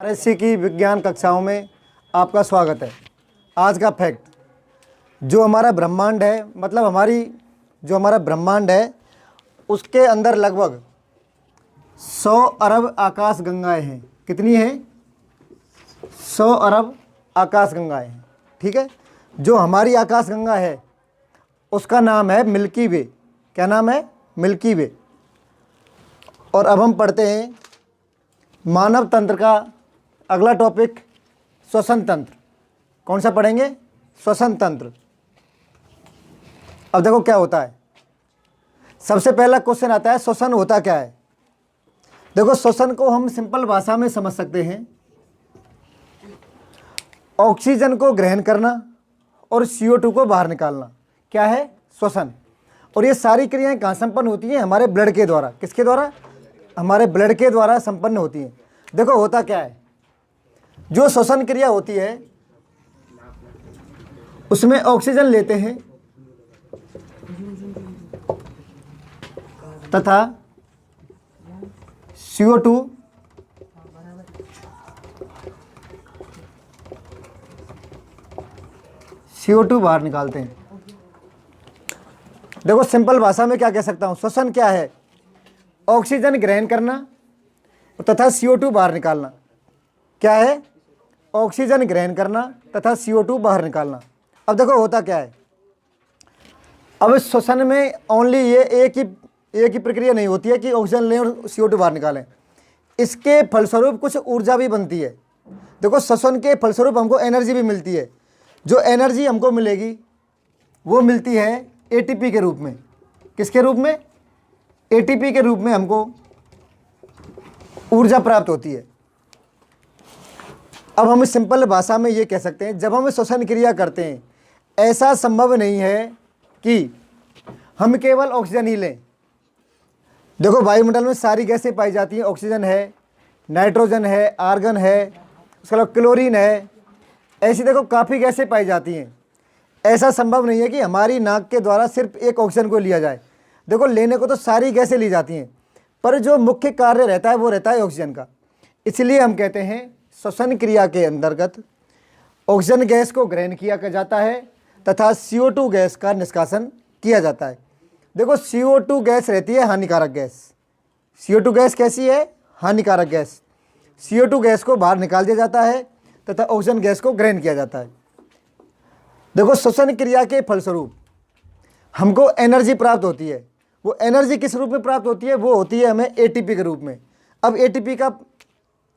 RSC की विज्ञान कक्षाओं में आपका स्वागत है। आज का फैक्ट, जो हमारा ब्रह्मांड है, मतलब हमारा ब्रह्मांड है, उसके अंदर लगभग 100 अरब आकाश गंगाएं हैं। कितनी हैं? 100 अरब आकाश गंगाएं हैं। ठीक है। जो हमारी आकाश गंगा है उसका नाम है मिल्की वे। क्या नाम है? मिल्की वे। और अब हम पढ़ते हैं मानव तंत्र का अगला टॉपिक, श्वसन तंत्र। कौन सा पढ़ेंगे? श्वसन तंत्र। अब देखो क्या होता है। सबसे पहला क्वेश्चन आता है, श्वसन होता क्या है? देखो, श्वसन को हम सिंपल भाषा में समझ सकते हैं, ऑक्सीजन को ग्रहण करना और CO2 को बाहर निकालना। क्या है? श्वसन। और ये सारी क्रियाएं कहाँ संपन्न होती हैं? हमारे ब्लड के द्वारा। किसके द्वारा? हमारे ब्लड के द्वारा संपन्न होती हैं। देखो होता क्या है, जो श्वसन क्रिया होती है उसमें ऑक्सीजन लेते हैं तथा CO2 बाहर निकालते हैं। देखो सिंपल भाषा में क्या कह सकता हूं, श्वसन क्या है? ऑक्सीजन ग्रहण करना तथा CO2 बाहर निकालना। क्या है? ऑक्सीजन ग्रहण करना तथा CO2 बाहर निकालना। अब देखो होता क्या है, अब श्वसन में ओनली ये एक ही प्रक्रिया नहीं होती है कि ऑक्सीजन लें और CO2 बाहर निकालें। इसके फलस्वरूप कुछ ऊर्जा भी बनती है। देखो, श्वसन के फलस्वरूप हमको एनर्जी भी मिलती है। जो एनर्जी हमको मिलेगी वो मिलती है ATP के रूप में। किसके रूप में? ATP के रूप में हमको ऊर्जा प्राप्त होती है। अब हम सिंपल भाषा में ये कह सकते हैं, जब हम श्वसन क्रिया करते हैं, ऐसा संभव नहीं है कि हम केवल ऑक्सीजन ही लें। देखो, वायुमंडल में सारी गैसें पाई जाती हैं। ऑक्सीजन है, नाइट्रोजन है, आर्गन है, उसके अलावा क्लोरीन है। ऐसी देखो काफ़ी गैसें पाई जाती हैं। ऐसा संभव नहीं है कि हमारी नाक के द्वारा सिर्फ एक ऑक्सीजन को लिया जाए। देखो, लेने को तो सारी गैसें ली जाती हैं, पर जो मुख्य कार्य रहता है वो रहता है ऑक्सीजन का। इसलिए हम कहते हैं श्वसन क्रिया के अंतर्गत ऑक्सीजन गैस को ग्रहण किया जाता है तथा CO2 गैस का निष्कासन किया जाता है। देखो, CO2 गैस रहती है हानिकारक गैस। CO2 गैस कैसी है? हानिकारक गैस। CO2 गैस को बाहर निकाल दिया जाता है तथा ऑक्सीजन गैस को ग्रहण किया जाता है। देखो, श्वसन क्रिया के फलस्वरूप हमको एनर्जी प्राप्त होती है। वो एनर्जी किस रूप में प्राप्त होती है? वो होती है हमें ATP के रूप में।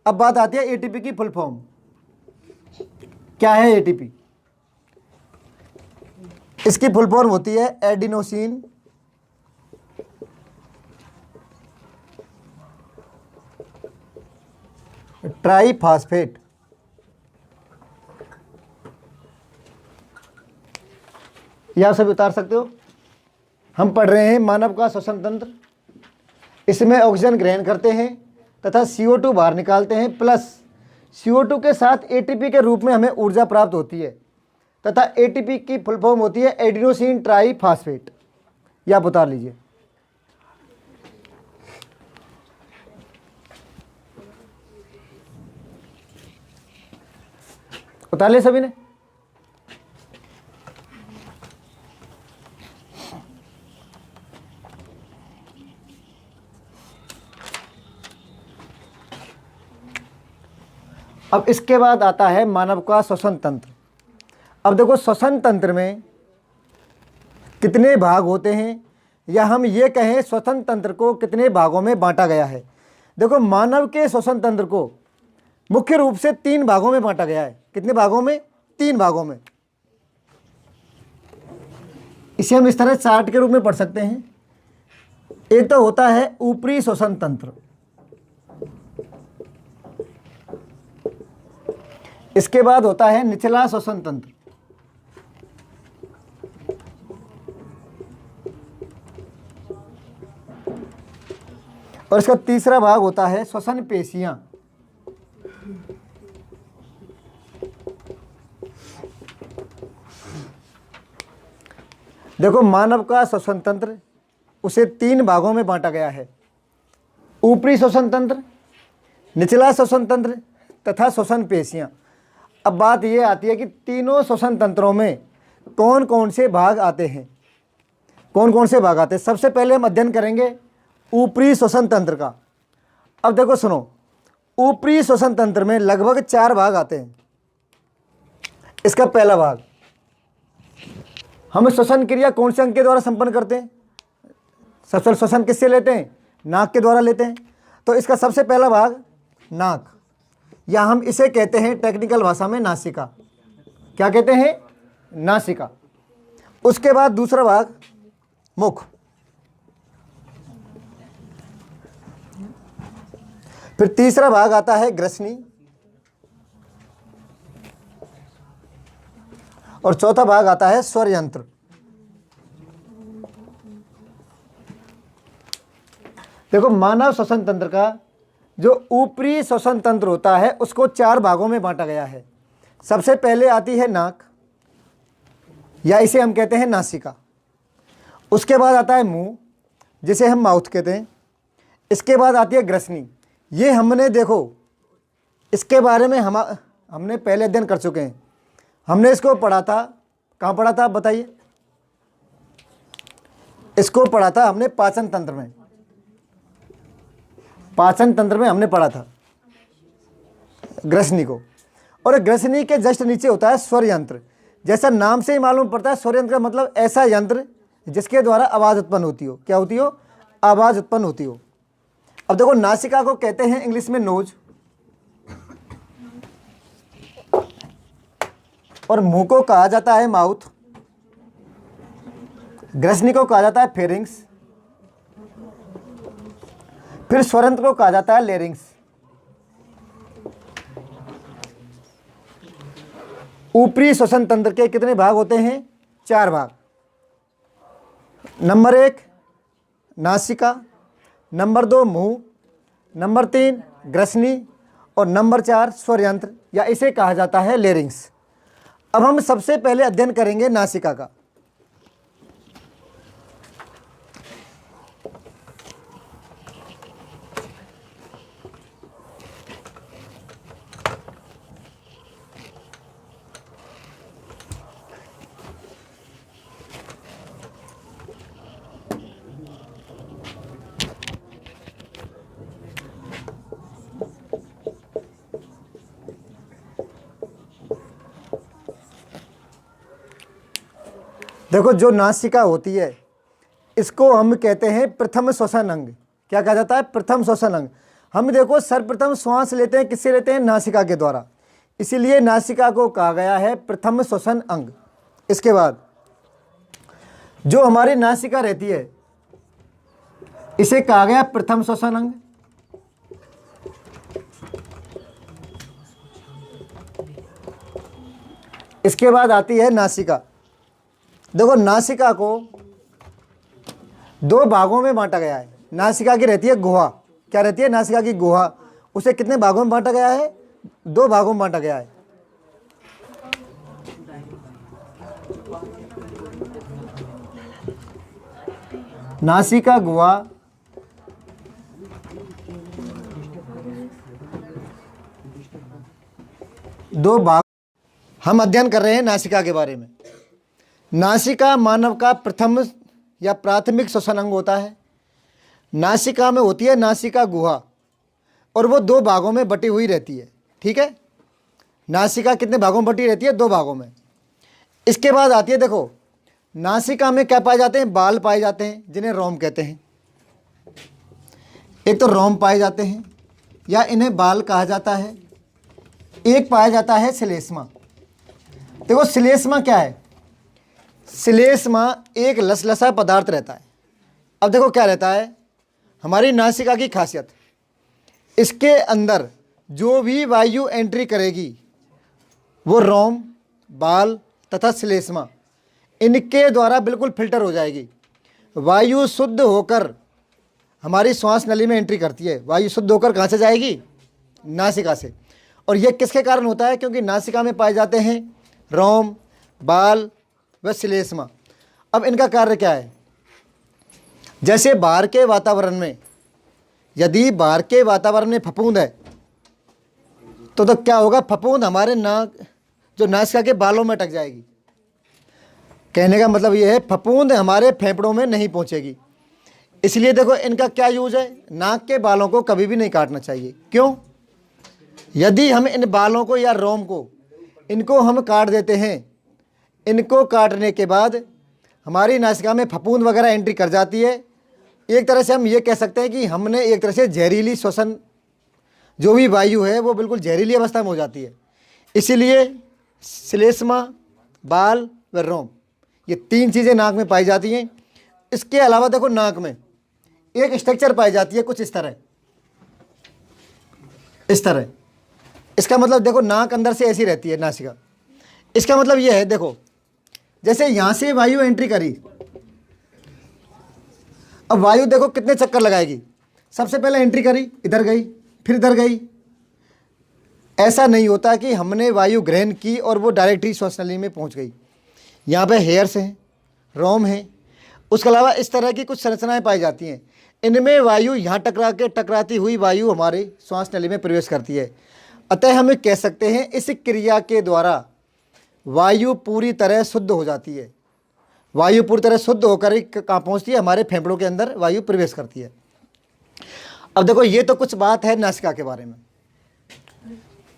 अब बात आती है ATP की फुल फॉर्म। क्या है ATP? इसकी फुल फॉर्म होती है एडिनोसिन ट्राइफॉस्फेट। यह आप सभी उतार सकते हो। हम पढ़ रहे हैं मानव का श्वसन तंत्र। इसमें ऑक्सीजन ग्रहण करते हैं तथा CO2 बाहर निकालते हैं, प्लस CO2 के साथ ATP के रूप में हमें ऊर्जा प्राप्त होती है तथा ATP की फुल फॉर्म होती है एडिनोसिन ट्राइफॉस्फेट। यह आप उतार लीजिए। उतार ले सभी ने? अब इसके बाद आता है मानव का श्वसन तंत्र। अब देखो, श्वसन तंत्र में कितने भाग होते हैं, या हम ये कहें श्वसन तंत्र को कितने भागों में बांटा गया है। देखो, मानव के श्वसन तंत्र को मुख्य रूप से 3 भागों में बांटा गया है। कितने भागों में? 3 भागों में। इसे हम इस तरह चार्ट के रूप में पढ़ सकते हैं। एक तो होता है ऊपरी श्वसन तंत्र, इसके बाद होता है निचला श्वसन तंत्र, और इसका तीसरा भाग होता है श्वसन पेशियां। देखो, मानव का श्वसन तंत्र उसे 3 भागों में बांटा गया है। ऊपरी श्वसन तंत्र, निचला श्वसन तंत्र तथा श्वसन पेशियाँ। अब बात ये आती है कि तीनों श्वसन तंत्रों में कौन कौन से भाग आते हैं, कौन कौन से भाग आते हैं। सबसे पहले हम अध्ययन करेंगे ऊपरी श्वसन तंत्र का। अब देखो सुनो, ऊपरी श्वसन तंत्र में लगभग 4 भाग आते हैं। इसका पहला भाग, हम श्वसन क्रिया कौन से अंग के द्वारा संपन्न करते हैं? सबसे श्वसन किससे लेते हैं? नाक के द्वारा लेते हैं। तो इसका सबसे पहला भाग नाक, या हम इसे कहते हैं टेक्निकल भाषा में नासिका। क्या कहते हैं? नासिका। उसके बाद दूसरा भाग मुख, फिर तीसरा भाग आता है ग्रसनी, और चौथा भाग आता है स्वर यंत्र। देखो, मानव श्वसन तंत्र का जो ऊपरी श्वसन तंत्र होता है उसको 4 भागों में बांटा गया है। सबसे पहले आती है नाक, या इसे हम कहते हैं नासिका। उसके बाद आता है मुंह, जिसे हम माउथ कहते हैं। इसके बाद आती है ग्रसनी। ये हमने देखो, इसके बारे में हमने पहले अध्ययन कर चुके हैं। हमने इसको पढ़ा था, कहाँ पढ़ा था आप बताइए? इसको पढ़ा था हमने पाचन तंत्र में। पाचन तंत्र में हमने पढ़ा था ग्रसनी को। और ग्रसनी के जस्ट नीचे होता है स्वर यंत्र। जैसा नाम से ही मालूम पड़ता है, स्वर यंत्र का मतलब ऐसा यंत्र जिसके द्वारा आवाज़ उत्पन्न होती हो। क्या होती हो? आवाज़ उत्पन्न होती हो। अब देखो, नासिका को कहते हैं इंग्लिश में नोज, और मुंह को कहा जाता है माउथ, ग्रसनी को कहा जाता है फेरिंग्स, फिर स्वरंत्र को कहा जाता है लेरिंग्स। ऊपरी श्वसन तंत्र के कितने भाग होते हैं? 4 भाग। नंबर 1 नासिका, नंबर 2 मुंह, नंबर 3 ग्रसनी, और नंबर 4 स्वर यंत्र, या इसे कहा जाता है लेरिंग्स। अब हम सबसे पहले अध्ययन करेंगे नासिका का। देखो, जो नासिका होती है इसको हम कहते हैं प्रथम श्वसन अंग। क्या कहा जाता है? प्रथम श्वसन अंग। हम देखो, सर्वप्रथम श्वास लेते हैं, किससे लेते हैं? नासिका के द्वारा। इसीलिए नासिका को कहा गया है प्रथम श्वसन अंग। इसके बाद जो हमारी नासिका रहती है इसे कहा गया प्रथम श्वसन अंग। इसके बाद आती है नासिका। देखो, नासिका को 2 भागों में बांटा गया है। नासिका की रहती है गुहा। क्या रहती है? नासिका की गुहा। उसे कितने भागों में बांटा गया है? 2 भागों में बांटा गया है। नासिका गुहा, दो भाग। हम अध्ययन कर रहे हैं नासिका के बारे में। नासिका मानव का प्रथम या प्राथमिक श्वसन अंग होता है। नासिका में होती है नासिका गुहा, और वो 2 भागों में बटी हुई रहती है। ठीक है, नासिका कितने भागों में बटी रहती है? 2 भागों में। इसके बाद आती है, देखो, नासिका में क्या पाए जाते हैं? बाल पाए जाते हैं, जिन्हें रोम कहते हैं। एक तो रोम पाए जाते हैं, या इन्हें बाल कहा जाता है। एक पाया जाता है श्लेष्मा। देखो, श्लेष्मा क्या है? श्लेष्मा एक लसलसा पदार्थ रहता है। अब देखो क्या रहता है, हमारी नासिका की खासियत, इसके अंदर जो भी वायु एंट्री करेगी वो रोम, बाल तथा श्लेष्मा, इनके द्वारा बिल्कुल फिल्टर हो जाएगी। वायु शुद्ध होकर हमारी श्वास नली में एंट्री करती है। वायु शुद्ध होकर कहाँ से जाएगी? नासिका से। और यह किसके कारण होता है? क्योंकि नासिका में पाए जाते हैं रोम, बाल व श्लेष्मा। अब इनका कार्य क्या है? जैसे बाहर के वातावरण में, यदि बाहर के वातावरण में फफूंद है तो क्या होगा, फफूंद हमारे नाक, जो नासिका के बालों में अटक जाएगी। कहने का मतलब ये है फफूंद हमारे फेफड़ों में नहीं पहुंचेगी। इसलिए देखो इनका क्या यूज है, नाक के बालों को कभी भी नहीं काटना चाहिए। क्यों? यदि हम इन बालों को या रोम को, इनको हम काट देते हैं, इनको काटने के बाद हमारी नासिका में फफूंद वगैरह एंट्री कर जाती है। एक तरह से हम ये कह सकते हैं कि हमने एक तरह से जहरीली श्वसन, जो भी वायु है वो बिल्कुल जहरीली अवस्था में हो जाती है। इसीलिए श्लेष्मा, बाल व रोम, ये 3 चीज़ें नाक में पाई जाती हैं। इसके अलावा देखो नाक में एक स्ट्रक्चर पाई जाती है कुछ इस तरह, इस तरह। इसका मतलब देखो नाक अंदर से ऐसी रहती है नासिका। इसका मतलब ये है, देखो जैसे यहाँ से वायु एंट्री करी, अब वायु देखो कितने चक्कर लगाएगी। सबसे पहले एंट्री करी, इधर गई, फिर इधर गई। ऐसा नहीं होता कि हमने वायु ग्रहण की और वो डायरेक्ट ही श्वास नली में पहुँच गई। यहाँ पे हेयर्स हैं, रोम है, उसके अलावा इस तरह की कुछ संरचनाएं पाई जाती हैं। इनमें वायु यहाँ टकराती हुई वायु हमारे श्वास नली में प्रवेश करती है। अतः हम कह सकते हैं इस क्रिया के द्वारा वायु पूरी तरह शुद्ध हो जाती है। वायु पूरी तरह शुद्ध होकर ही कहाँ पहुँचती है, हमारे फेफड़ों के अंदर वायु प्रवेश करती है। अब देखो ये तो कुछ बात है नासिका के बारे में।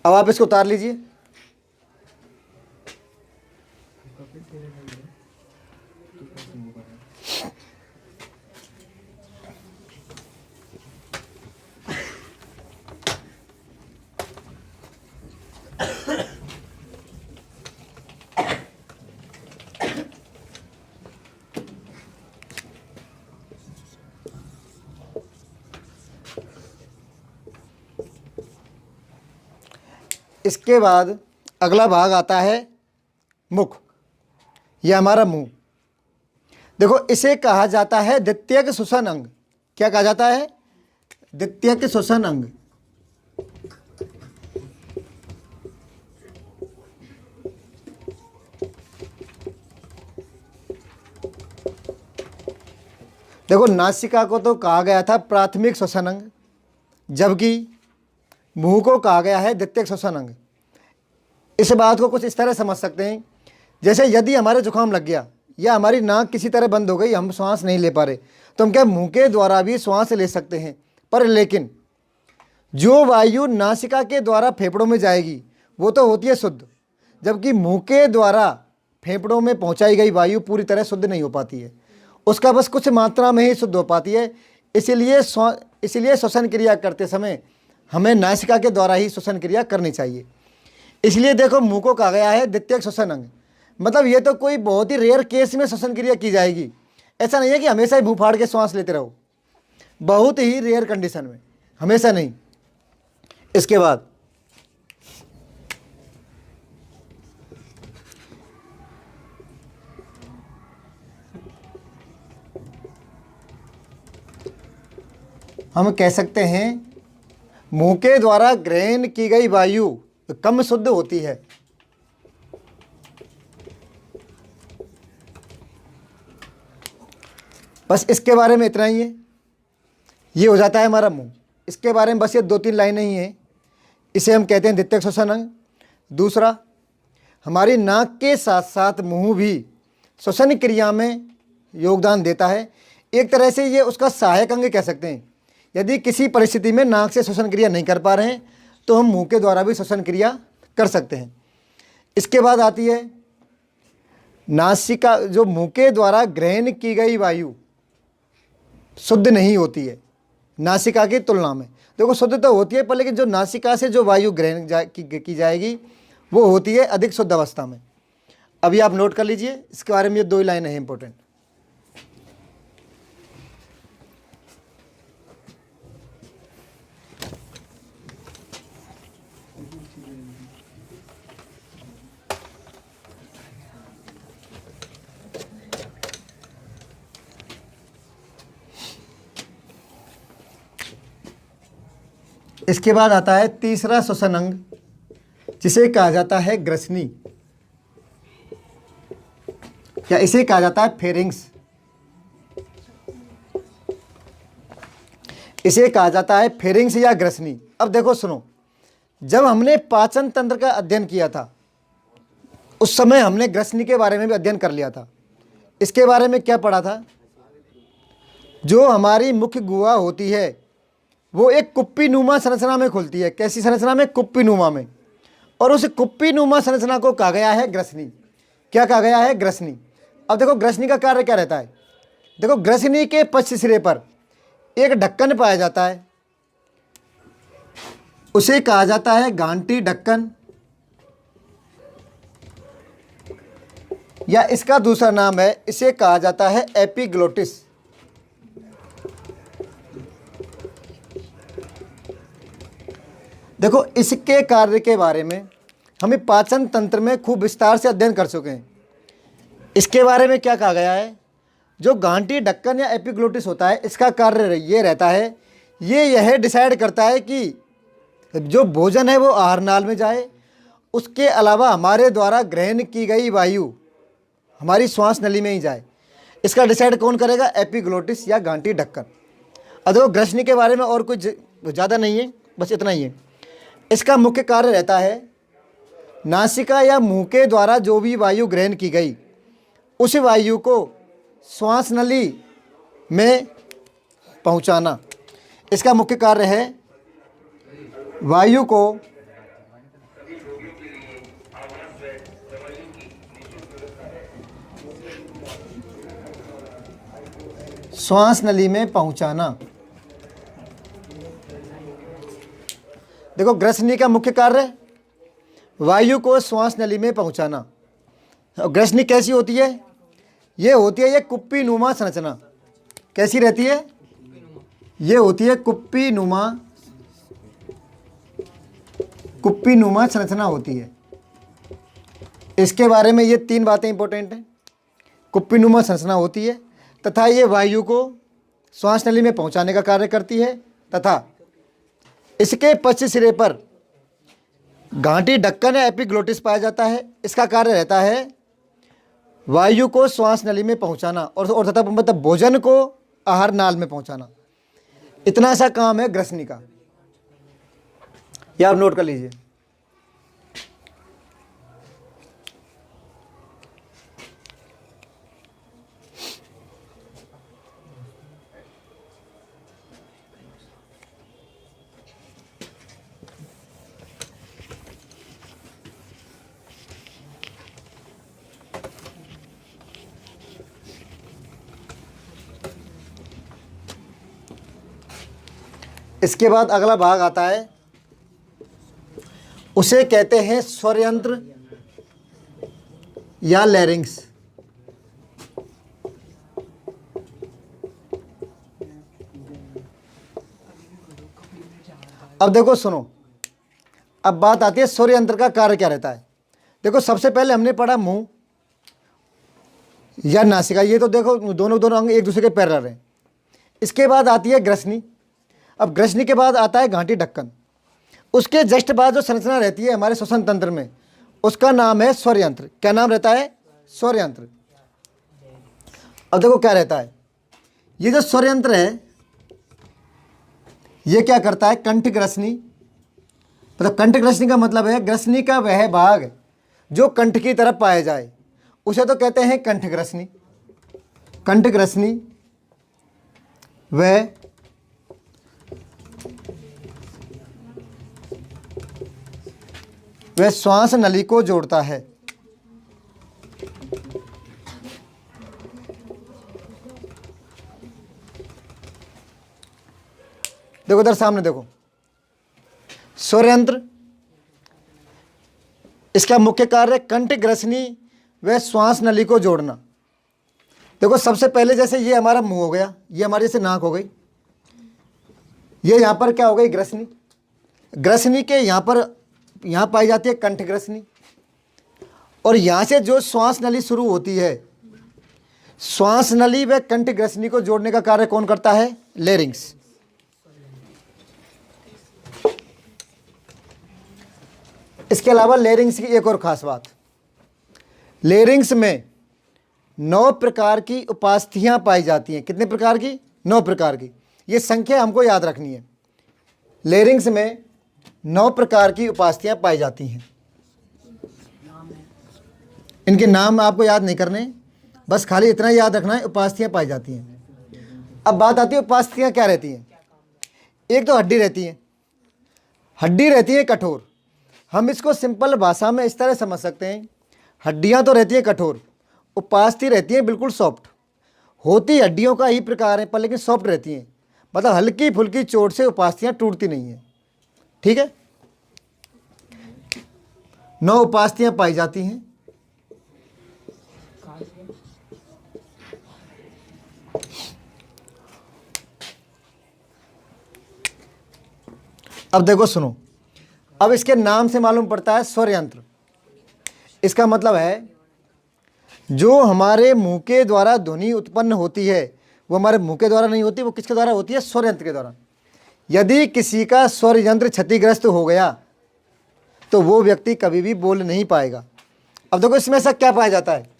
अब आप इसको उतार लीजिए। इसके बाद अगला भाग आता है मुख। यह हमारा मुंह। देखो इसे कहा जाता है द्वितीयक श्वसन अंग। क्या कहा जाता है? द्वितीयक श्वसन अंग। देखो नासिका को तो कहा गया था प्राथमिक श्वसन अंग, जबकि मुंह को कहा गया है द्वितीयक श्वसन अंग। इस बात को कुछ इस तरह समझ सकते हैं, जैसे यदि हमारे जुकाम लग गया या हमारी नाक किसी तरह बंद हो गई, हम श्वास नहीं ले पा रहे, तो हम क्या मुंह के द्वारा भी श्वास ले सकते हैं। पर लेकिन जो वायु नासिका के द्वारा फेफड़ों में जाएगी वो तो होती है शुद्ध, जबकि मुंह के द्वारा फेफड़ों में पहुंचाई गई वायु पूरी तरह शुद्ध नहीं हो पाती है। उसका बस कुछ मात्रा में ही शुद्ध हो पाती है। इसीलिए श्वसन क्रिया करते समय हमें नासिका के द्वारा ही श्वसन क्रिया करनी चाहिए। इसलिए देखो मुंह को कहा गया है द्वितीयक श्वसन अंग। मतलब ये तो कोई बहुत ही रेयर केस में श्वसन क्रिया की जाएगी। ऐसा नहीं है कि हमेशा ही मुंह फाड़ के श्वास लेते रहो, बहुत ही रेयर कंडीशन में, हमेशा नहीं। इसके बाद हम कह सकते हैं मुंह के द्वारा ग्रहण की गई वायु कम शुद्ध होती है। बस इसके बारे में इतना ही है। ये हो जाता है हमारा मुंह। इसके बारे में बस ये 2-3 लाइनें ही हैं। इसे हम कहते हैं द्वितीयक श्वसन अंग। दूसरा, हमारी नाक के साथ साथ मुंह भी श्वसन क्रिया में योगदान देता है। एक तरह से ये उसका सहायक अंग कह सकते हैं। यदि किसी परिस्थिति में नाक से श्वसन क्रिया नहीं कर पा रहे हैं तो हम मुंह के द्वारा भी श्वसन क्रिया कर सकते हैं। इसके बाद आती है नासिका। जो मुंह के द्वारा ग्रहण की गई वायु शुद्ध नहीं होती है नासिका की तुलना में। देखो शुद्ध तो होती है, पर लेकिन जो नासिका से जो वायु ग्रहण की जाएगी वो होती है अधिक शुद्ध अवस्था में। अभी आप नोट कर लीजिए, इसके बारे में ये 2 ही लाइन है इंपॉर्टेंट। इसके बाद आता है तीसरा श्वसन अंग, जिसे कहा जाता है ग्रसनी, या इसे कहा जाता है फेरिंग्स। इसे कहा जाता है फेरिंग्स या ग्रसनी। अब देखो सुनो, जब हमने पाचन तंत्र का अध्ययन किया था उस समय हमने ग्रसनी के बारे में भी अध्ययन कर लिया था। इसके बारे में क्या पढ़ा था? जो हमारी मुख्य गुहा होती है वो एक कुप्पी नुमा संरचना में खुलती है। कैसी संरचना में? कुप्पी नुमा में। और उस कुप्पी नुमा संरचना को कहा गया है ग्रसनी। क्या कहा गया है? ग्रसनी। अब देखो ग्रसनी का कार्य क्या रहता है। देखो ग्रसनी के पश्च सिरे पर एक ढक्कन पाया जाता है, उसे कहा जाता है गांठी ढक्कन, या इसका दूसरा नाम है, इसे कहा जाता है एपिग्लोटिस। देखो इसके कार्य के बारे में हमें पाचन तंत्र में खूब विस्तार से अध्ययन कर चुके हैं। इसके बारे में क्या कहा गया है? जो गांठी ढक्कन या एपिग्लोटिस होता है इसका कार्य ये रहता है, यह डिसाइड करता है कि जो भोजन है वो आहार नाल में जाए, उसके अलावा हमारे द्वारा ग्रहण की गई वायु हमारी श्वास नली में ही जाए। इसका डिसाइड कौन करेगा? एपिग्लोटिस या गांठी ढक्कन। अब देखो ग्रसनी के बारे में और कुछ ज़्यादा नहीं है, बस इतना ही है। इसका मुख्य कार्य रहता है नासिका या मुंह के द्वारा जो भी वायु ग्रहण की गई उस वायु को श्वास नली में पहुंचाना। इसका मुख्य कार्य है वायु को श्वास नली में पहुंचाना। देखो ग्रसनी का मुख्य कार्य वायु को श्वास नली में पहुंचाना। ग्रसनी कैसी होती है? ये होती है ये कुप्पी नुमा संरचना। कैसी रहती है? ये होती है कुप्पी नुमा संरचना होती है। इसके बारे में ये 3 बातें इंपॉर्टेंट हैं। कुप्पी नुमा संरचना होती है तथा ये वायु को श्वास नली में पहुंचाने का कार्य करती है, तथा इसके पश्च सिरे पर गांठी ढक्कन या एपिग्लोटिस पाया जाता है। इसका कार्य रहता है वायु को श्वास नली में पहुंचाना और तथा मतलब भोजन को आहार नाल में पहुंचाना। इतना सा काम है ग्रसनी का। यह आप नोट कर लीजिए। इसके बाद अगला भाग आता है, उसे कहते हैं स्वर यंत्र या लैरिंग्स। अब देखो सुनो, अब बात आती है स्वर यंत्र का कार्य क्या रहता है। देखो सबसे पहले हमने पढ़ा मुंह या नासिका, ये तो देखो दोनों अंग एक दूसरे के पैरेलल हैं। इसके बाद आती है ग्रसनी। अब ग्रसनी के बाद आता है गांठी ढक्कन। उसके जस्ट बाद जो संरचना रहती है हमारे श्वसन तंत्र में उसका नाम है स्वर यंत्र। क्या नाम रहता है? स्वर यंत्र। अब देखो क्या रहता है, ये जो स्वर यंत्र है ये क्या करता है? कंठ ग्रसनी। मतलब कंठ ग्रसनी का मतलब है ग्रसनी का वह भाग जो कंठ की तरफ पाया जाए उसे तो कहते हैं कंठ ग्रसनी। कंठ ग्रसनी वह श्वास नली को जोड़ता है। देखो इधर सामने देखो, स्वर यंत्र, इसका मुख्य कार्य कंठ ग्रसनी व श्वास नली को जोड़ना। देखो सबसे पहले जैसे ये हमारा मुंह हो गया, ये हमारी जैसे नाक हो गई, ये यहां पर क्या हो गई? ग्रसनी। ग्रसनी के यहाँ पाई जाती है कंठ ग्रसनी, और यहाँ से जो श्वास नली शुरू होती है, श्वास नली व कंठ ग्रसनी को जोड़ने का कार्य कौन करता है? लैरिंग्स। इसके अलावा लैरिंग्स की एक और खास बात, लैरिंग्स में 9 प्रकार की उपास्थियां पाई जाती हैं। कितने प्रकार की? 9 प्रकार की। ये संख्या हमको याद रखनी है। लैरिंग्स में 9 प्रकार की उपास्थियां पाई जाती हैं। इनके नाम आपको याद नहीं करने, बस खाली इतना याद रखना है, उपास्थियां पाई जाती हैं। अब बात आती है उपास्थियां क्या रहती हैं। एक तो हड्डी रहती है, हड्डी रहती है कठोर। हम इसको सिंपल भाषा में इस तरह समझ सकते हैं, हड्डियां तो रहती हैं कठोर, उपास्थि रहती है बिल्कुल सॉफ्ट। होती हड्डियों का ही प्रकार है पर लेकिन सॉफ्ट रहती हैं, मतलब हल्की फुल्की चोट से उपास्थियां टूटती नहीं हैं। ठीक है, 9 उपास्थियां पाई जाती हैं। अब देखो सुनो, अब इसके नाम से मालूम पड़ता है स्वर यंत्र। इसका मतलब है जो हमारे मुंह के द्वारा ध्वनि उत्पन्न होती है वो हमारे मुंह के द्वारा नहीं होती, वो किसके द्वारा होती है? स्वर यंत्र के द्वारा। यदि किसी का स्वर यंत्र क्षतिग्रस्त हो गया तो वो व्यक्ति कभी भी बोल नहीं पाएगा। अब देखो इसमें ऐसा क्या पाया जाता है,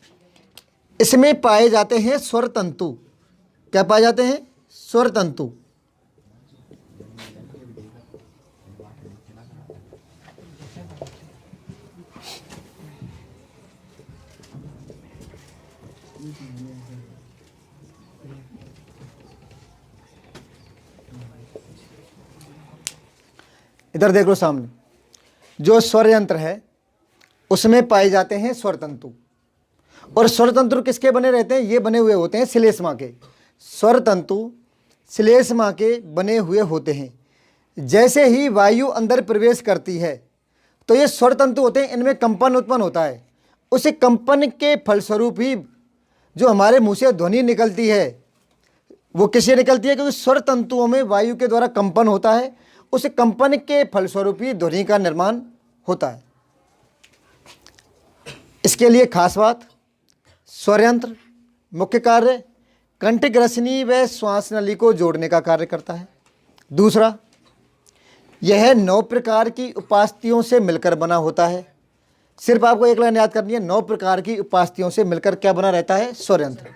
इसमें पाए जाते हैं स्वर तंतु। क्या पाए जाते हैं? स्वर तंतु। इधर देख लो सामने, जो स्वर यंत्र है उसमें पाए जाते हैं स्वर तंतु। और स्वर तंतु किसके बने रहते हैं? ये बने हुए होते हैं श्लेष्मा के। स्वर तंतु श्लेष्मा के बने हुए होते हैं। जैसे ही वायु अंदर प्रवेश करती है तो ये स्वर तंतु होते हैं, इनमें कंपन उत्पन्न होता है। उस कंपन के फलस्वरूप ही जो हमारे मुंह से ध्वनि निकलती है वो किससे निकलती है? क्योंकि स्वर तंतुओं में वायु के द्वारा कंपन होता है, उस कंपन के फलस्वरूप ही ध्वनि का निर्माण होता है। इसके लिए खास बात, स्वर यंत्र मुख्य कार्य कंठ ग्रसनी व श्वास नली को जोड़ने का कार्य करता है। दूसरा, यह 9 प्रकार की उपास्थियों से मिलकर बना होता है। सिर्फ आपको एक लाइन याद करनी है, 9 प्रकार की उपास्थियों से मिलकर क्या बना रहता है? स्वर यंत्र।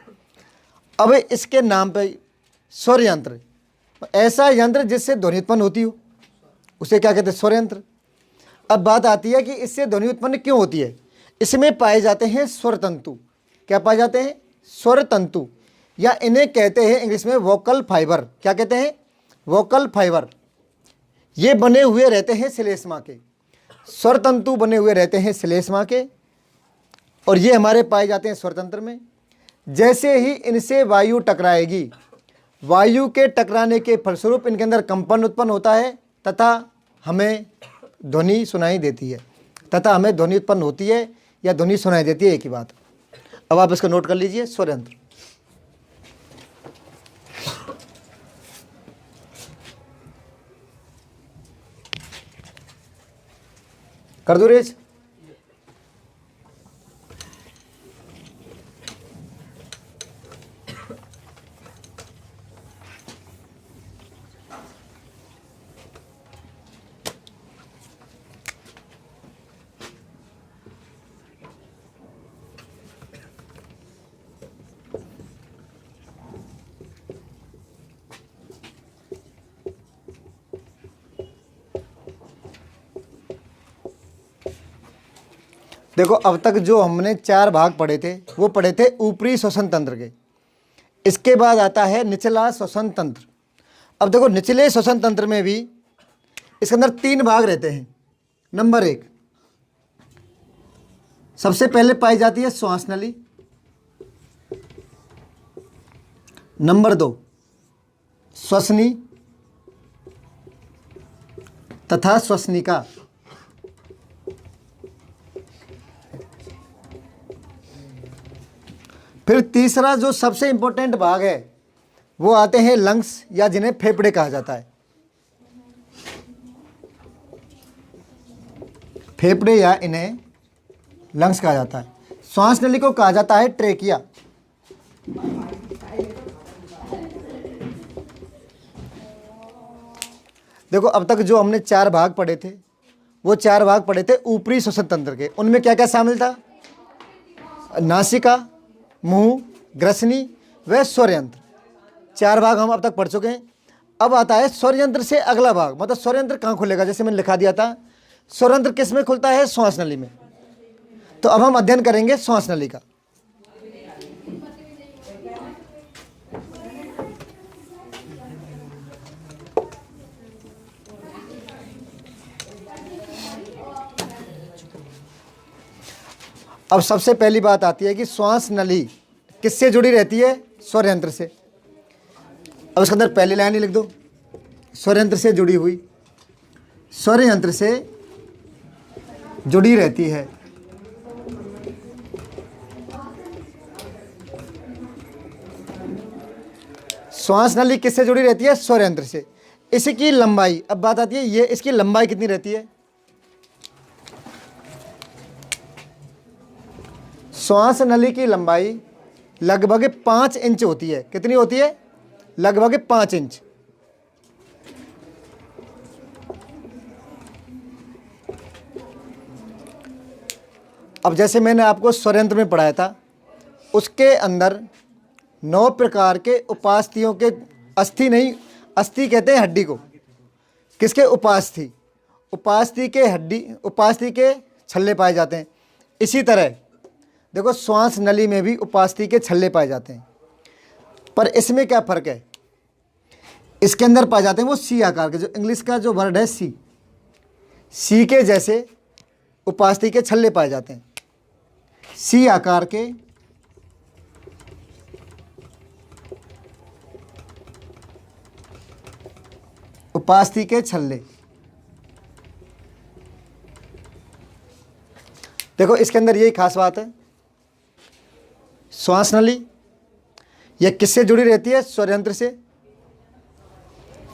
अब इसके नाम पे स्वर यंत्र, ऐसा यंत्र जिससे ध्वनि उत्पन्न होती हो उसे क्या कहते हैं? स्वर यंत्र। अब बात आती है कि इससे ध्वनि उत्पन्न क्यों होती है। इसमें पाए जाते हैं स्वर तंतु। क्या पाए जाते हैं? स्वर तंतु, या इन्हें कहते हैं इंग्लिश में वोकल फाइबर। क्या कहते हैं? Vocal fibre. ये बने हुए रहते हैं श्लेष्मा के, स्वर तंतु बने हुए रहते हैं श्लेष्मा के, और ये हमारे पाए जाते हैं स्वर तंत्र में। जैसे ही इनसे वायु टकराएगी, वायु के टकराने के फलस्वरूप इनके अंदर कंपन उत्पन्न होता है तथा हमें ध्वनि सुनाई देती है, तथा हमें ध्वनि उत्पन्न होती है या ध्वनि सुनाई देती है, एक ही बात। अब आप इसको नोट कर लीजिए, स्वर यंत्र। कर दो रेज। देखो अब तक जो हमने 4 भाग पढ़े थे वो पढ़े थे ऊपरी श्वसन तंत्र के। इसके बाद आता है निचला श्वसन तंत्र। अब देखो निचले श्वसन तंत्र में भी इसके अंदर 3 भाग रहते हैं। नंबर 1, सबसे पहले पाई जाती है श्वास नली। नंबर 2, श्वसनी तथा श्वसनिका। फिर तीसरा जो सबसे इंपॉर्टेंट भाग है वो आते हैं लंग्स, या जिन्हें फेफड़े कहा जाता है। फेफड़े या इन्हें लंग्स कहा जाता है। श्वास नली को कहा जाता है ट्रेकिया। देखो अब तक जो हमने 4 भाग पढ़े थे वो 4 भाग पढ़े थे ऊपरी श्वसन तंत्र के। उनमें क्या क्या शामिल था? नासिका, मुंह, ग्रसनी व स्वर यंत्र। 4 भाग हम अब तक पढ़ चुके हैं। अब आता है स्वर यंत्र से अगला भाग, मतलब स्वर यंत्र कहाँ खुलेगा, जैसे मैंने लिखा दिया था स्वर यंत्र किस में खुलता है, श्वास नली में। तो अब हम अध्ययन करेंगे श्वास नली का। अब सबसे पहली बात आती है कि श्वास नली किससे जुड़ी रहती है, स्वर यंत्र से। अब इसके अंदर पहली लाइन ही लिख दो, स्वर यंत्र से जुड़ी हुई, स्वर यंत्र से जुड़ी रहती है। श्वास नली किससे जुड़ी रहती है, स्वर यंत्र से। इसकी लंबाई, अब बात आती है ये इसकी लंबाई कितनी रहती है। श्वास नली की लंबाई लगभग 5 इंच होती है। कितनी होती है, लगभग 5 इंच। अब जैसे मैंने आपको स्वर यंत्र में पढ़ाया था, उसके अंदर 9 प्रकार के उपास्थियों के, अस्थि नहीं, अस्थि कहते हैं हड्डी को, किसके, उपास्थि, उपास्थि के हड्डी, उपास्थि के छल्ले पाए जाते हैं। इसी तरह देखो श्वास नली में भी उपास्थि के छल्ले पाए जाते हैं, पर इसमें क्या फ़र्क है, इसके अंदर पाए जाते हैं वो सी आकार के, जो इंग्लिश का जो वर्ड है सी, सी के जैसे उपास्थि के छल्ले पाए जाते हैं। सी आकार के उपास्थि के छल्ले। देखो इसके अंदर यही खास बात है, श्वास नली यह किससे जुड़ी रहती है, स्वर यंत्र से।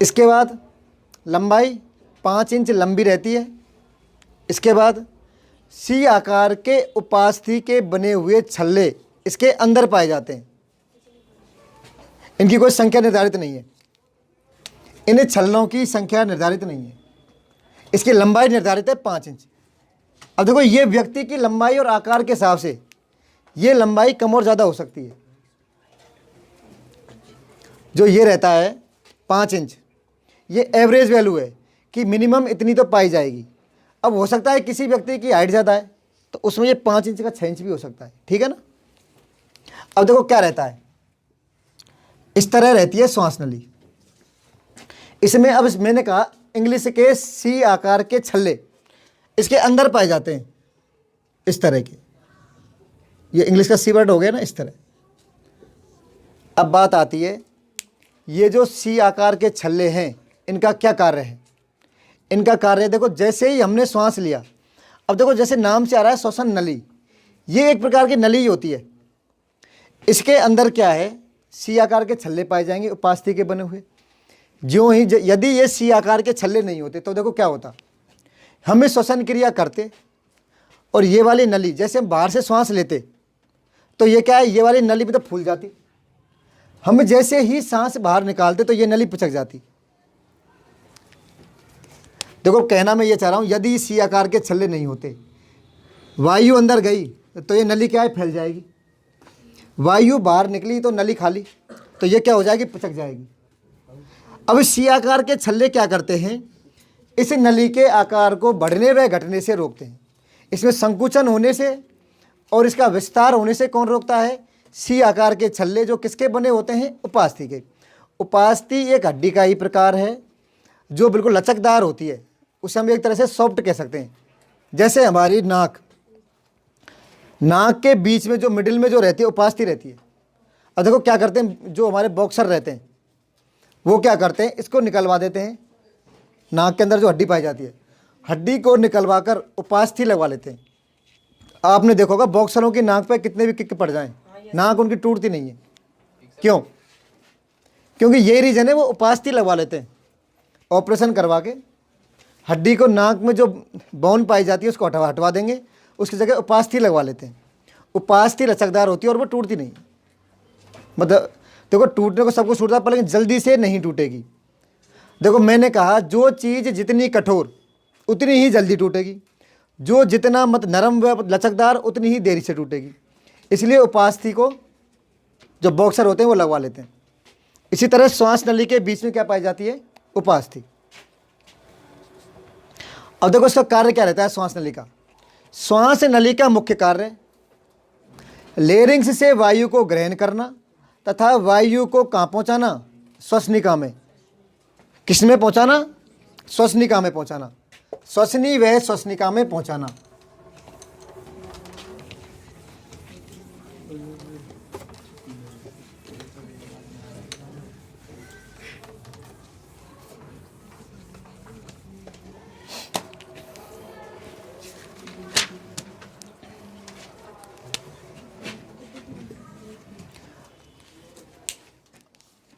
इसके बाद लंबाई 5 इंच लंबी रहती है। इसके बाद सी आकार के उपास्थि के बने हुए छल्ले इसके अंदर पाए जाते हैं। इनकी कोई संख्या निर्धारित नहीं है, इन छल्लों की संख्या निर्धारित नहीं है। इसकी लंबाई निर्धारित है 5 इंच। अब देखो ये व्यक्ति की लंबाई और आकार के हिसाब से ये लंबाई कम और ज़्यादा हो सकती है। जो ये रहता है 5 इंच, ये एवरेज वैल्यू है कि मिनिमम इतनी तो पाई जाएगी। अब हो सकता है किसी व्यक्ति की हाइट ज़्यादा है तो उसमें ये 5 इंच का 6 इंच भी हो सकता है, ठीक है ना। अब देखो क्या रहता है, इस तरह रहती है श्वास नली। इसमें अब मैंने कहा इंग्लिश के सी आकार के छल्ले इसके अंदर पाए जाते हैं, इस तरह के। ये इंग्लिश का सी वर्ड हो गया ना, इस तरह। अब बात आती है ये जो सी आकार के छल्ले हैं इनका क्या कार्य है। इनका कार्य देखो, जैसे ही हमने श्वास लिया, अब देखो जैसे नाम से आ रहा है श्वसन नली, ये एक प्रकार की नली होती है। इसके अंदर क्या है, सी आकार के छल्ले पाए जाएंगे उपास्थि के बने हुए। ज्यों ही यदि ये सी आकार के छल्ले नहीं होते तो देखो क्या होता, हमें श्वसन क्रिया करते और ये वाली नली, जैसे हम बाहर से श्वास लेते तो ये क्या है, ये वाली नली भी तो फूल जाती। हम जैसे ही सांस बाहर निकालते तो ये नली पिचक जाती। देखो कहना मैं ये चाह रहा हूँ, यदि सी आकार के छल्ले नहीं होते, वायु अंदर गई तो ये नली क्या है, फैल जाएगी। वायु बाहर निकली तो नली खाली, तो ये क्या हो जाएगी, पिचक जाएगी। अब सी आकार के छल्ले क्या करते हैं, इस नली के आकार को बढ़ने व घटने से रोकते हैं। इसमें संकुचन होने से और इसका विस्तार होने से कौन रोकता है, सी आकार के छल्ले, जो किसके बने होते हैं, उपास्थि के। उपास्थि एक हड्डी का ही प्रकार है जो बिल्कुल लचकदार होती है, उसे हम एक तरह से सॉफ्ट कह सकते हैं। जैसे हमारी नाक, नाक के बीच में जो मिडिल में जो रहती है उपास्थि रहती है। अब देखो क्या करते हैं, जो हमारे बॉक्सर रहते हैं वो क्या करते हैं, इसको निकलवा देते हैं। नाक के अंदर जो हड्डी पाई जाती है, हड्डी को निकलवा कर उपास्थि लगवा लेते हैं। आपने देखा होगा बॉक्सरों की नाक पे कितने भी किक पड़ जाएं, नाक उनकी टूटती नहीं है। क्यों, क्योंकि ये रीज़न है, वो उपास्थि लगवा लेते हैं। ऑपरेशन करवा के हड्डी को, नाक में जो बोन पाई जाती है उसको हटवा देंगे, उसकी जगह उपास्थि लगवा लेते हैं। उपास्थि लचकदार होती है और वो टूटती नहीं। मतलब देखो टूटने को सब कुछ टूटता है, पर लेकिन जल्दी से नहीं टूटेगी। देखो मैंने कहा जो चीज़ जितनी कठोर उतनी ही जल्दी टूटेगी, जो जितना मत नरम व लचकदार उतनी ही देरी से टूटेगी। इसलिए उपास्थि को जो बॉक्सर होते हैं वो लगवा लेते हैं। इसी तरह श्वास नली के बीच में क्या पाई जाती है, उपास्थि। अब देखो इसका कार्य क्या रहता है श्वास नली का। श्वास नली का मुख्य कार्य लेरिंग्स से वायु को ग्रहण करना तथा वायु को कहाँ पहुँचाना, श्वसनिका में। किस में पहुँचाना, श्वसनिका में पहुँचाना, श्वसनी व श्वसनिका में पहुँचाना।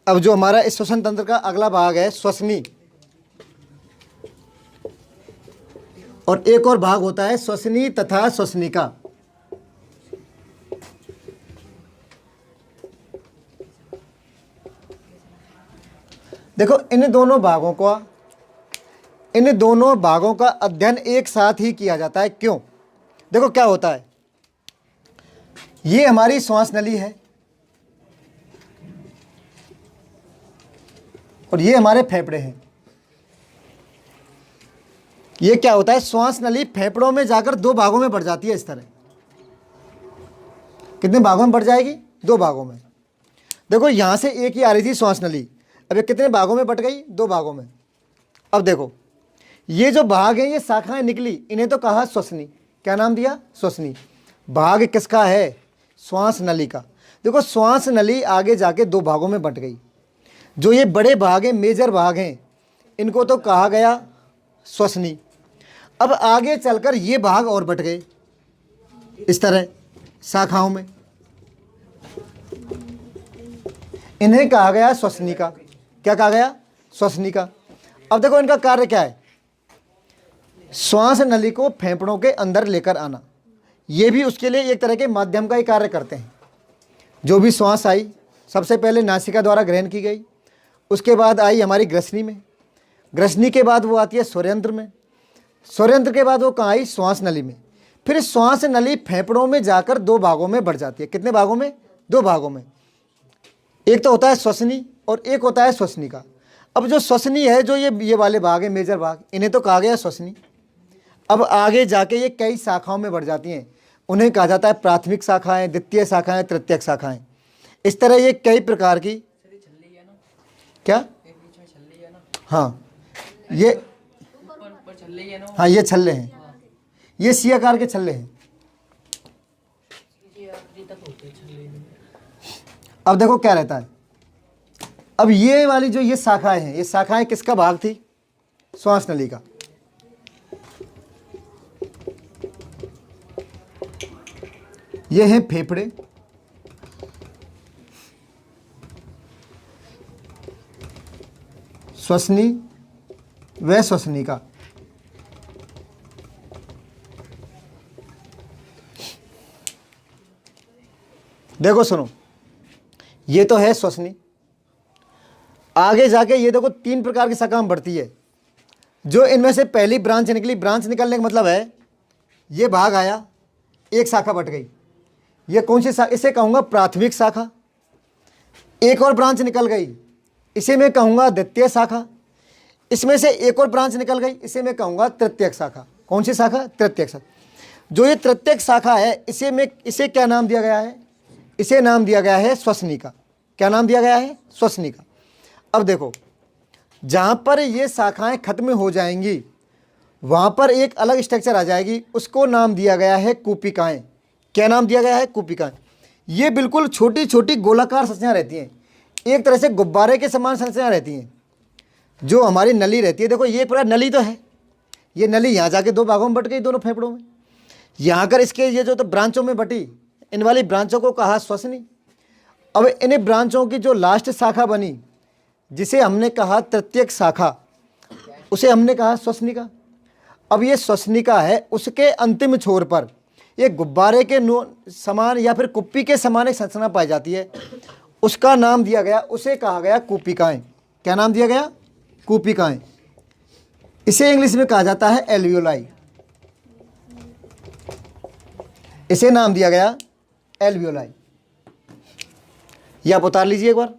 अब जो हमारा इस श्वसन तंत्र का अगला भाग है श्वसनी, और एक और भाग होता है श्वसनी तथा श्वसनिका। देखो इन दोनों भागों का अध्ययन एक साथ ही किया जाता है। क्यों? देखो क्या होता है, ये हमारी श्वास नली है और ये हमारे फेफड़े हैं। ये क्या होता है, श्वास नली फेफड़ों में जाकर दो भागों में बढ़ जाती है। इस तरह कितने भागों में बढ़ जाएगी, दो भागों में। देखो यहां से एक ही आ रही थी श्वास नली, अब ये कितने भागों में बट गई, दो भागों में। अब देखो ये जो भाग हैं, ये शाखाएं निकली, इन्हें तो कहा श्वसनी। क्या नाम दिया, श्वसनी। भाग किसका है, श्वास नली का। देखो श्वास नली आगे जाके दो भागों में बट गई। जो ये बड़े भाग हैं, मेजर भाग हैं, इनको तो कहा गया श्वसनी। अब आगे चलकर ये भाग और बट गए इस तरह शाखाओं में, इन्हें कहा गया श्वसनी का। क्या कहा गया, श्वसनी का। अब देखो इनका कार्य क्या है, श्वास नली को फेफड़ों के अंदर लेकर आना। ये भी उसके लिए एक तरह के माध्यम का ही कार्य करते हैं। जो भी श्वास आई सबसे पहले नासिका द्वारा ग्रहण की गई, उसके बाद आई हमारी ग्रसनी में, ग्रसनी के बाद वो आती है स्वरयंत्र में, स्वरयंत्र के बाद वो कहाँ आई, श्वास नली में। फिर श्वास नली फेफड़ों में जाकर दो भागों में बढ़ जाती है। कितने भागों में, दो भागों में। एक तो होता है श्वसनी और एक होता है श्वसनी का। अब जो श्वसनी है, जो ये वाले भाग हैं, मेजर भाग, इन्हें तो कहा गया श्वसनी। अब आगे जाके ये कई शाखाओं में बढ़ जाती हैं, उन्हें कहा जाता है प्राथमिक शाखाएं, द्वितीय शाखाएं, तृतीयक शाखाएं। इस तरह ये कई प्रकार की, क्या, हाँ ये, हाँ ये छल्ले हैं, ये सी आकार के छल्ले हैं। अब देखो क्या रहता है, अब ये वाली जो ये शाखाएं हैं, ये शाखाएं किसका भाग थी, श्वास नली का। ये हैं फेफड़े, श्वसनी व श्वसनी का। देखो सुनो, ये तो है श्वसनी। आगे जाके ये देखो तीन प्रकार की शाखा बढ़ती है। जो इनमें से पहली ब्रांच निकली, ब्रांच निकलने का मतलब है ये भाग आया, एक शाखा बट गई। ये कौन सी शाखा, इसे कहूँगा प्राथमिक शाखा। एक और ब्रांच निकल गई, इसे मैं कहूँगा द्वितीय शाखा। इसमें से एक और ब्रांच निकल गई, इसे मैं कहूँगा तृतीयक शाखा। कौन सी शाखा, तृतीयक शाखा। जो ये तृतीयक शाखा है, इसे क्या नाम दिया गया है, इसे नाम दिया गया है श्वसनी का। क्या नाम दिया गया है, श्वसनी का। अब देखो जहाँ पर ये शाखाएं खत्म हो जाएंगी, वहाँ पर एक अलग स्ट्रक्चर आ जाएगी, उसको नाम दिया गया है कूपिकाएं। क्या नाम दिया गया है, कूपिकाएं। ये बिल्कुल छोटी छोटी गोलाकार संरचनाएं रहती हैं, एक तरह से गुब्बारे के समान संरचनाएं रहती हैं। जो हमारी नली रहती है, देखो ये पूरा नली तो है, ये नली यहाँ जाके दो भागों में बट गई, दोनों फेफड़ों में। यहाँ कर इसके ये जो तो ब्रांचों में बटी, इन वाली ब्रांचों को कहा श्वसनी। अब इन ब्रांचों की जो लास्ट शाखा बनी, जिसे हमने कहा तृतीयक शाखा, उसे हमने कहा श्वसनिका। अब ये श्वसनिका है, उसके अंतिम छोर पर ये गुब्बारे के समान या फिर कुप्पी के समान एक संरचना पाई जाती है, उसका नाम दिया गया, उसे कहा गया कूपिकाएं। क्या नाम दिया गया, कूपिकाएं। इसे इंग्लिश में कहा जाता है एल्वियोलाई। इसे नाम दिया गया एल्वियोलाई। ये आप उतार लीजिए एक बार।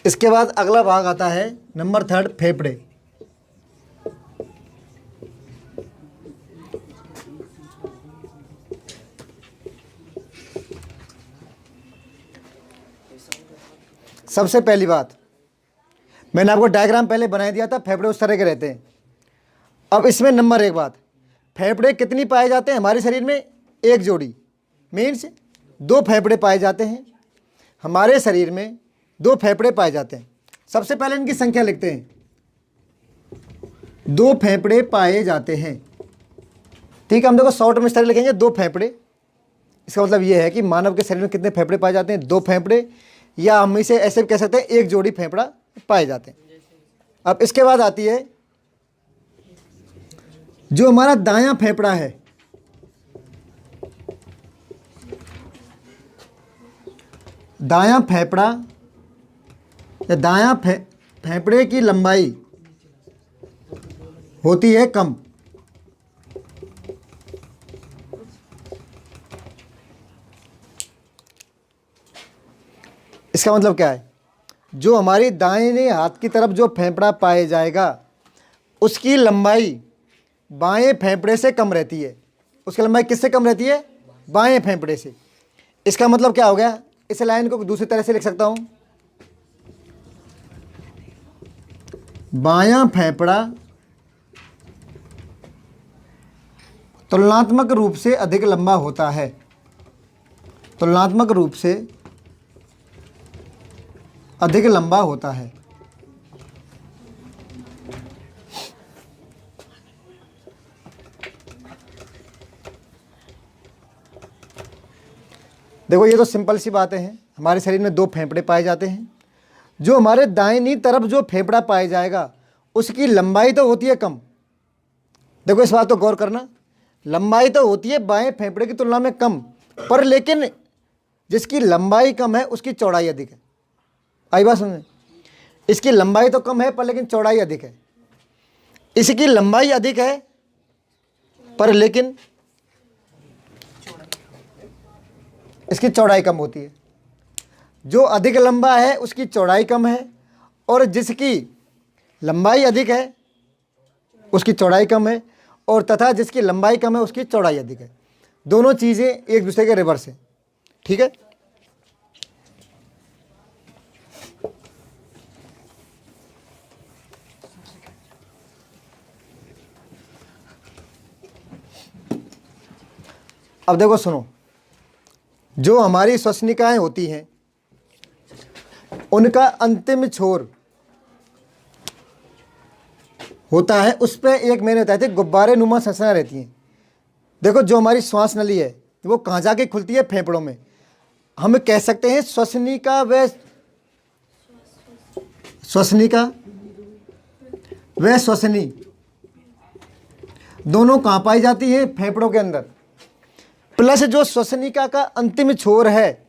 इसके बाद अगला भाग आता है नंबर 3 फेफड़े। सबसे पहली बात, मैंने आपको डायग्राम पहले बना दिया था, फेफड़े उस तरह के रहते हैं। अब इसमें नंबर 1 बात, फेफड़े कितनी पाए जाते हैं हमारे शरीर में? 1 जोड़ी, मीन्स 2 फेफड़े पाए जाते हैं हमारे शरीर में, 2 फेफड़े पाए जाते हैं। सबसे पहले इनकी संख्या लिखते हैं, 2 फेफड़े पाए जाते हैं। ठीक है, हम देखो शॉर्ट में इस तरह लिखेंगे 2 फेफड़े। इसका मतलब ये है कि मानव के शरीर में कितने फेफड़े पाए जाते हैं? 2 फेफड़े, या हम इसे ऐसे भी कह सकते हैं 1 जोड़ी फेफड़ा पाए जाते हैं। अब इसके बाद आती है जो हमारा दायां फेफड़ा है, दायां फेफड़ा या दायां फेफड़े की लंबाई होती है कम। इसका मतलब क्या है? जो हमारी दाहिने हाथ की तरफ जो फेफड़ा पाया जाएगा उसकी लंबाई बाएं फेफड़े से कम रहती है। उसकी लंबाई किससे कम रहती है? बाएं फेफड़े से। इसका मतलब क्या हो गया? इस लाइन को दूसरी तरह से लिख सकता हूं, बायां फेफड़ा तुलनात्मक रूप से अधिक लंबा होता है, तुलनात्मक रूप से अधिक लंबा होता है। देखो ये तो सिंपल सी बातें हैं। हमारे शरीर में 2 फेफड़े पाए जाते हैं। जो हमारे दाहिनी तरफ जो फेफड़ा पाया जाएगा उसकी लंबाई तो होती है कम। देखो इस बात तो गौर करना, लंबाई तो होती है बाएं फेफड़े की तुलना में कम, पर लेकिन जिसकी लंबाई कम है उसकी चौड़ाई अधिक है। आई बात समझ? इसकी लंबाई तो कम है पर लेकिन चौड़ाई अधिक है। इसकी लंबाई अधिक है पर लेकिन इसकी चौड़ाई कम होती है। जो अधिक लंबा है उसकी चौड़ाई कम है, और जिसकी लंबाई अधिक है उसकी चौड़ाई कम है, और तथा जिसकी लंबाई कम है उसकी चौड़ाई अधिक है। दोनों चीज़ें एक दूसरे के रिवर्स हैं। ठीक है, अब देखो सुनो, जो हमारी श्वसनिकाएं होती हैं उनका अंतिम छोर होता है, उस पर एक मैंने बताया था गुब्बारे नुमा संरचना रहती हैं। देखो जो हमारी श्वास नली है वो कहाँ जाके खुलती है? फेफड़ों में। हम कह सकते हैं श्वसनिका व श्वसनिका व श्वसनी दोनों कहाँ पाई जाती है? फेफड़ों के अंदर। प्लस जो श्वसनिका का अंतिम छोर है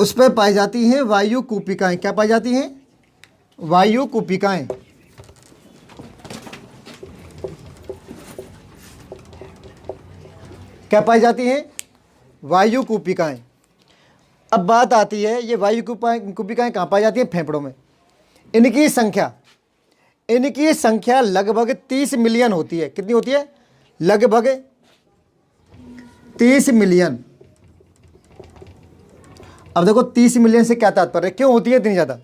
उस पर पाई जाती हैं वायु कूपिकाएं। क्या पाई जाती हैं? वायु कूपिकाएं। क्या पाई जाती हैं? वायु कूपिकाएं। अब बात आती है ये वायु कूपिकाएं कहाँ पाई जाती हैं? फेफड़ों में। इनकी संख्या लगभग 30 मिलियन होती है। कितनी होती है? लगभग 30 मिलियन। अब देखो 30 मिलियन से क्या तात्पर्य, क्यों होती है इतनी ज़्यादा?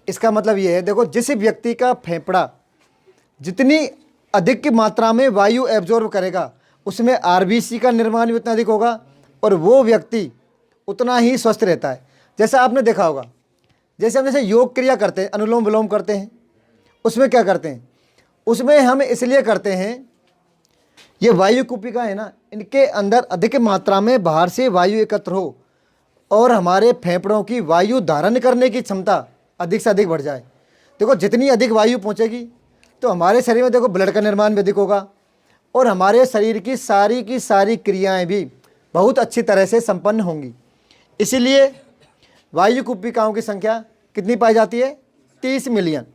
इसका मतलब ये है, देखो जिस व्यक्ति का फेफड़ा जितनी अधिक मात्रा में वायु एब्जॉर्ब करेगा उसमें आरबीसी का निर्माण भी उतना अधिक होगा, और वो व्यक्ति उतना ही स्वस्थ रहता है। जैसा आपने देखा होगा, जैसे हम योग क्रिया करते हैं, अनुलोम विलोम करते हैं, उसमें क्या करते हैं? उसमें हम इसलिए करते हैं, ये वायु कूपिका है ना, इनके अंदर अधिक मात्रा में बाहर से वायु एकत्र हो और हमारे फेफड़ों की वायु धारण करने की क्षमता अधिक से अधिक बढ़ जाए। देखो जितनी अधिक वायु पहुंचेगी तो हमारे शरीर में देखो ब्लड का निर्माण भी अधिक होगा, और हमारे शरीर की सारी क्रियाएं भी बहुत अच्छी तरह से संपन्न होंगी। इसीलिए वायु कूपिकाओं की संख्या कितनी पाई जाती है? 30 मिलियन।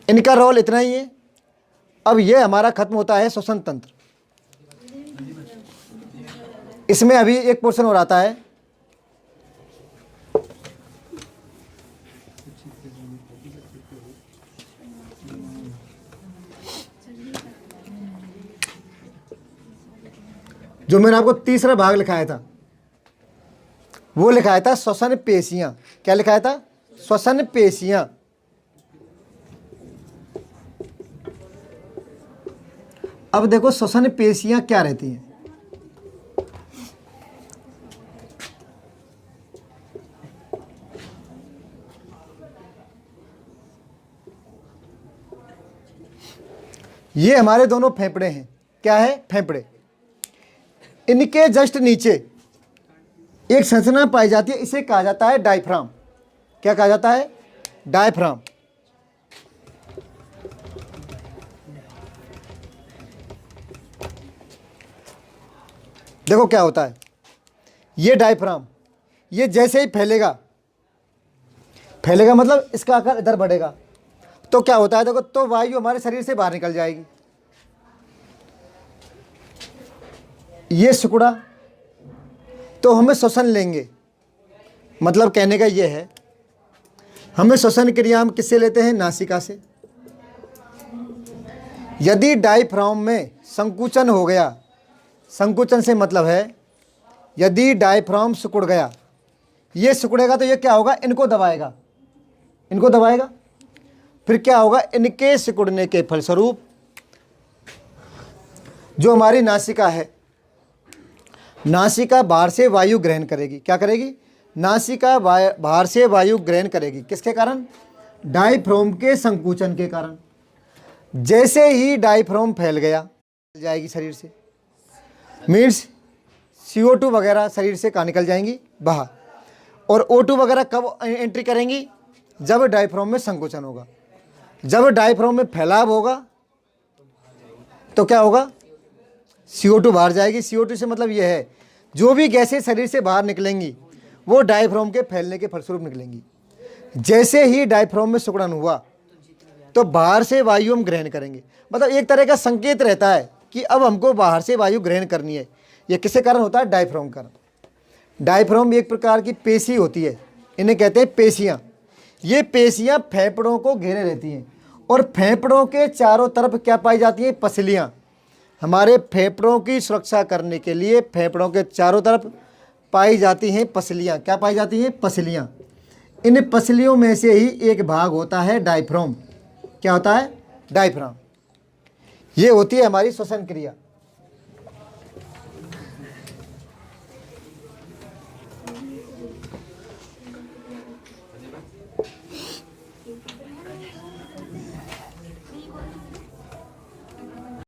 इनका रोल इतना ही है। अब ये हमारा खत्म होता है श्वसन तंत्र। इसमें अभी एक पोर्शन और आता है, जो मैंने आपको तीसरा भाग लिखाया था, वो लिखाया था श्वसन पेशियां। क्या लिखाया था? श्वसन पेशियां। अब देखो श्वसन पेशियां क्या रहती हैं। ये हमारे दोनों फेफड़े हैं। क्या है? फेफड़े। इनके जस्ट नीचे एक संरचना पाई जाती है, इसे कहा जाता है डायफ्राम। क्या कहा जाता है? डायफ्राम। देखो क्या होता है, ये डायफ्राम, ये जैसे ही फैलेगा, फैलेगा मतलब इसका आकार इधर बढ़ेगा, तो क्या होता है? देखो, तो वायु हमारे शरीर से बाहर निकल जाएगी। ये सिकुड़ा तो हमें श्वसन लेंगे। मतलब कहने का ये है, हमें श्वसन क्रिया हम किससे लेते हैं? नासिका से। यदि डायफ्राम में संकुचन हो गया, संकुचन से मतलब है यदि डायफ्राम सिकुड़ गया, ये सिकुड़ेगा तो ये क्या होगा? इनको दबाएगा, इनको दबाएगा। फिर क्या होगा? इनके सिकुड़ने के फलस्वरूप जो हमारी नासिका है, नासिका बाहर से वायु ग्रहण करेगी। क्या करेगी? नासिका बाहर से वायु ग्रहण करेगी। किसके कारण? डायफ्राम के संकुचन के कारण। जैसे ही डायफ्राम फैल गया, जाएगी शरीर से, मीन्स CO2 वगैरह शरीर से कहाँ निकल जाएंगी? बाहर। और O2 वगैरह कब एंट्री करेंगी? जब डायफ्राम में संकुचन होगा। जब डायफ्राम में फैलाव होगा तो क्या होगा? CO2 बाहर जाएगी। CO2 से मतलब यह है, जो भी गैसें शरीर से बाहर निकलेंगी वो डायफ्राम के फैलने के फलस्वरूप निकलेंगी। जैसे ही डायफ्राम में सिकुड़न हुआ तो बाहर से वायु हम ग्रहण करेंगे। मतलब एक तरह का संकेत रहता है कि अब हमको बाहर से वायु ग्रहण करनी है। यह किसके कारण होता है? डायफ्राम कारण। डायफ्राम एक प्रकार की पेशी होती है, इन्हें कहते हैं पेशियाँ। ये पेशियाँ फेफड़ों को घेरे रहती हैं और फेफड़ों के चारों तरफ क्या पाई जाती हैं? पसलियाँ। हमारे फेफड़ों की सुरक्षा करने के लिए फेफड़ों के चारों तरफ पाई जाती हैं पसलियाँ। क्या पाई जाती हैं? पसलियाँ। इन पसलियों में से ही एक भाग होता है डायफ्राम। क्या होता है? डायफ्राम। ये होती है हमारी श्वसन क्रिया।